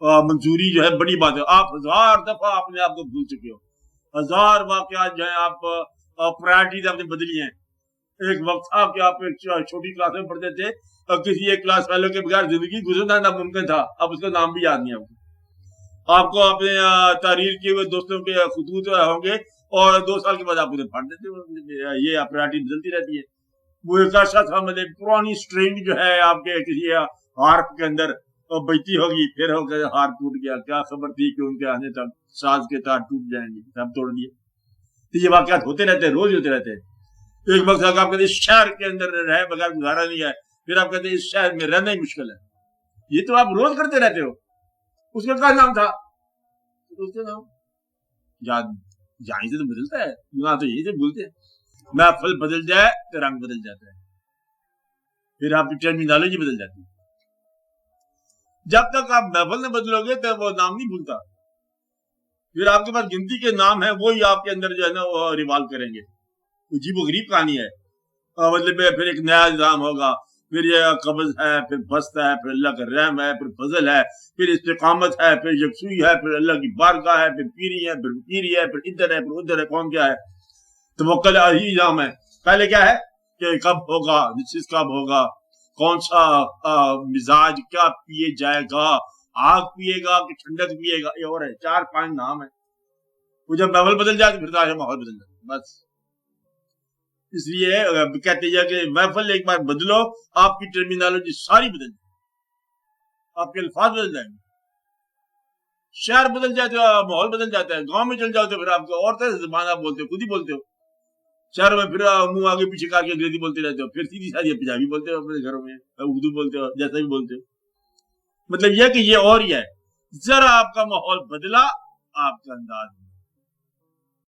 मंजूरी जो है बड़ी बात है। आप 1000 दफा अपने आप को भूल चुके हो, 1000 वाकयात जो है आप प्रायोरिटीज आपने बदली हैं। एक वक्त था कि आप एक छोटी क्लास में पढ़ते थे और किसी एक क्लास फेलो के बगैर जिंदगी गुजरना नामुमकिन था, अब उसका नाम भी याद नहीं है आपको अपने तहरीर किए हुए दोस्तों के खतूत होंगे और 2 साल के बाद आप उन्हें फाड़ देते हो। ये प्रायोरिटी बदलती रहती है। वो एक ऐसा था, मतलब पुरानी स्ट्रिंग जो है आपके किसी हार्प के अंदर बजती होगी, फिर हो गया हार टूट गया, क्या खबर थी कि उनके आने तक साज के तार टूट जाएंगे, सब तोड़ दिए। तो ये वाकयात होते रहते हैं, रोज होते रहते हैं। एक वक्त आप कहते इस शहर के अंदर रहे बगैर गुजारा नहीं है, फिर आप कहते इस शहर में रहना ही मुश्किल है। ये तो आप रोज करते रहते हो। उसका क्या नाम था? उसका नाम याद, यहीं से तो बदलता है, यहाँ तो यही से बोलते हैं। महफिल बदल जाए तो रंग बदल जाता है, फिर आपकी टर्मिनोलॉजी बदल जाती है। जब तक आप महफिल न बदलोगे तो वो नाम नहीं भूलता। फिर आपके पास गिनती के नाम है, वो ही आपके अंदर जो है ना वो रिवॉल्व करेंगे। अजीब व गरीब कहानी है। मतलब फिर एक नया निजाम होगा, फिर ये कब्ज है, फिर बस्त है, फिर अल्लाह का रहम है, फिर फजल है, फिर इस्तिकामत है, फिर यकसुई है, फिर अल्लाह की बारगाह है, फिर पीरी है, फिर फकीरी है, फिर इधर है, फिर उधर है, कौन क्या है। तवक्कुल ही निजाम है। पहले क्या है कि कब होगा, निश्चित कब होगा, कौन सा मिजाज क्या पिए जाएगा, आग पिएगा कि ठंडक पिएगा, ये और है 4-5 नाम है। वो जब माहौल बदल जाए तो फिर सारा माहौल बदल जाए, बस। इसलिए कहते हैं कि महफिल एक बार बदलो, आपकी टर्मिनोलॉजी सारी बदल जाए, आपके अल्फाज बदल जाएंगे। शहर बदल जाए तो माहौल बदल जाता है। गांव में चल जाओ तो फिर आपको और तरह से ज़बान आप बोलते हो, खुद ही बोलते हो। शहर में फिर मुंह आगे पीछे करके अंग्रेजी बोलते रहते हो, फिर सीधी साधी पंजाबी बोलते हो, अपने घरों में उर्दू बोलते हो, जैसा भी बोलते हो। मतलब यह कि ये और ही है, जरा आपका माहौल बदला, आपका अंदाज